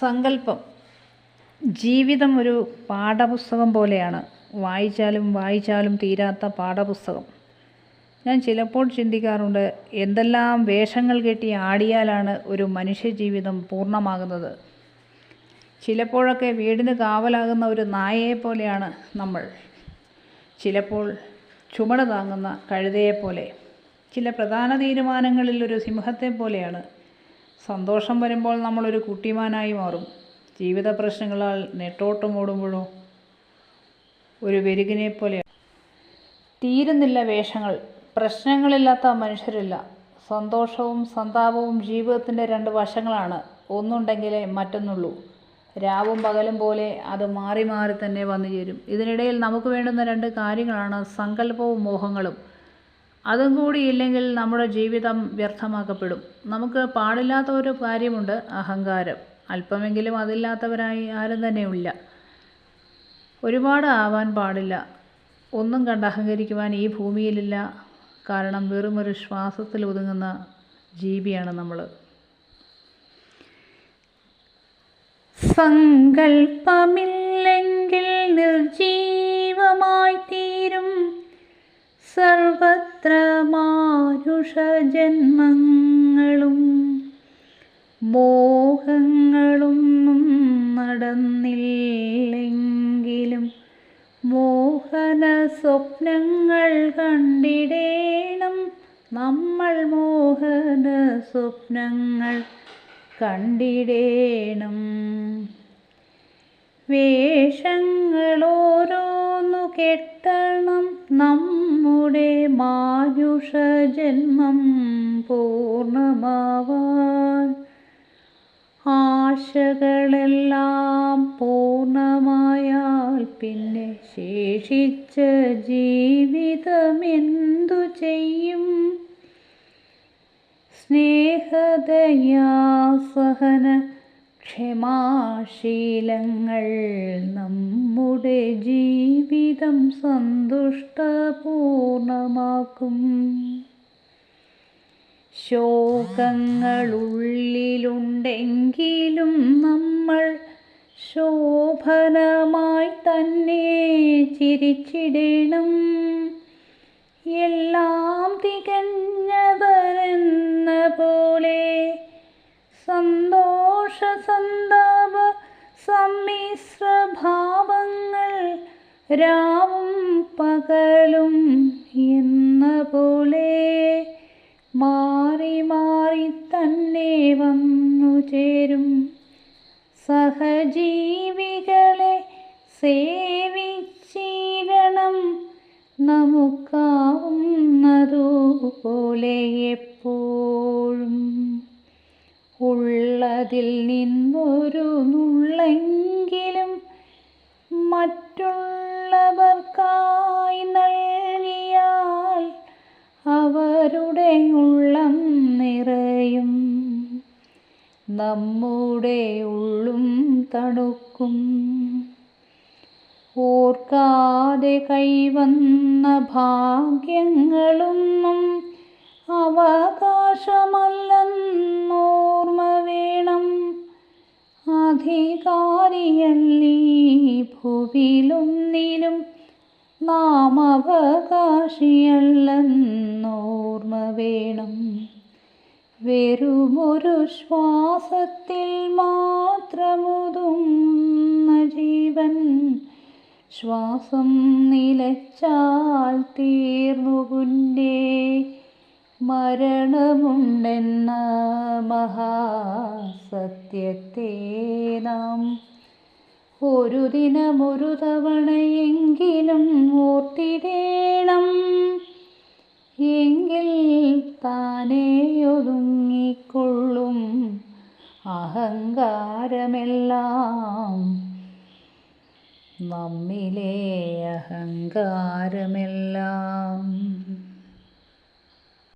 സങ്കല്പം. ജീവിതം ഒരു പാഠപുസ്തകം പോലെയാണ്. വായിച്ചാലും വായിച്ചാലും തീരാത്ത പാഠപുസ്തകം. ഞാൻ ചിലപ്പോൾ ചിന്തിക്കാറുണ്ട്, എന്തെല്ലാം വേഷങ്ങൾ കെട്ടി ആടിയാലാണ് ഒരു മനുഷ്യജീവിതം പൂർണ്ണമാകുന്നത്. ചിലപ്പോഴൊക്കെ വീടിന് കാവലാകുന്ന ഒരു നായയെപ്പോലെയാണ് നമ്മൾ. ചിലപ്പോൾ ചുമട് താങ്ങുന്ന കഴുതയെപ്പോലെ. ചില പ്രധാന തീരുമാനങ്ങളിൽ ഒരു സിംഹത്തെപ്പോലെയാണ്. സന്തോഷം വരുമ്പോൾ നമ്മളൊരു കുട്ടിമാനായി മാറും. ജീവിത പ്രശ്നങ്ങളാൽ നെട്ടോട്ടമോടുമ്പോഴോ ഒരു വെരുകിനെപ്പോലെയാണ്. തീരുന്നില്ല വേഷങ്ങൾ. പ്രശ്നങ്ങളില്ലാത്ത മനുഷ്യരില്ല. സന്തോഷവും സന്താപവും ജീവിതത്തിൻ്റെ രണ്ട് വശങ്ങളാണ്. ഒന്നുണ്ടെങ്കിലേ മറ്റൊന്നുള്ളൂ. രാവും പകലും പോലെ അത് മാറി മാറി തന്നെ വന്നു ചേരും. ഇതിനിടയിൽ നമുക്ക് വേണ്ടുന്ന രണ്ട് കാര്യങ്ങളാണ് സങ്കല്പവും മോഹങ്ങളും. അതും കൂടി ഇല്ലെങ്കിൽ നമ്മുടെ ജീവിതം വ്യർത്ഥമാക്കപ്പെടും. നമുക്ക് പാടില്ലാത്ത ഒരു കാര്യമുണ്ട്, അഹങ്കാരം. അല്പമെങ്കിലും അതില്ലാത്തവരായി ആരും തന്നെയില്ല. ഒരുപാട് ആവാൻ പാടില്ല. ഒന്നും കണ്ട് അഹങ്കരിക്കുവാൻ ഈ ഭൂമിയിലില്ല. കാരണം വെറുമൊരു ശ്വാസത്തിൽ ഒതുങ്ങുന്ന ജീവിയാണ് നമ്മൾ. സങ്കൽപ്പമില്ലെങ്കിൽ നിർജീവമായി തീരും സർവത്ര മാനുഷജന്മങ്ങളും. മോഹങ്ങളൊന്നും നടന്നില്ലെങ്കിലും മോഹന സ്വപ്നങ്ങൾ കണ്ടിടേണം നമ്മൾ. മോഹന സ്വപ്നങ്ങൾ കണ്ടിടേണം. വേഷങ്ങളോരോന്നു കെട്ടണം നമ്മുടെ മാനുഷജന്മം പൂർണ്ണമാവാൻ. ആശകളെല്ലാം പൂർണ്ണമായാൽ പിന്നെ ശേഷിച്ച ജീവിതമെന്തു ചെയ്യും? സ്നേഹദയാ സഹന ക്ഷമാശീലങ്ങൾ നമ്മുടെ ജീവിതം സന്തുഷ്ടപൂർണമാക്കും. ശോകങ്ങളുള്ളിലുണ്ടെങ്കിലും നമ്മൾ ശോഭനമായി തന്നെ ചിരിച്ചിടണം. എല്ലാം തികഞ്ഞവരെന്ന പോലെ സന്തോഷ സന്താപ സമ്മിശ്രഭാവങ്ങൾ രാവും പകലും എന്ന പോലെ മാറി മാറി തന്നെ വന്നു ചേരും. സഹജീവികളെ സേവിച്ചിടണം നമുക്കാവുന്നതുപോലെ എപ്പോഴും. ഉള്ളതിൽ നിന്നൊരു നുള്ളെങ്കിലും മറ്റുള്ളവർക്കായി നൽകിയാൽ അവരുടെ ഉള്ളം നിറയും, നമ്മുടെ ഉള്ളും തണുക്കും. ഓർക്കാതെ കൈവന്ന ഭാഗ്യങ്ങളൊന്നും അവകാശമല്ലെന്നോർമ്മ വേണം. അധികാരിയല്ലീ ഭുവിലൊന്നിലും നാം അവകാശിയല്ലെന്നോർമ്മ വേണം. വെറുമൊരു ശ്വാസത്തിൽ മാത്രമൊതുങ്ങുന്ന ജീവൻ ശ്വാസം നിലച്ചാൽ തീർന്നു പുന്നേ. മരണമുണ്ടെന്ന മഹാസത്യത്തെ നാം ഒരു ദിനമൊരു തവണയെങ്കിലും ഓർത്തിടേണം. എങ്കിൽ താനേ ഒതുങ്ങിക്കൊള്ളും അഹങ്കാരമെല്ലാം, നമ്മിലെ അഹങ്കാരമെല്ലാം.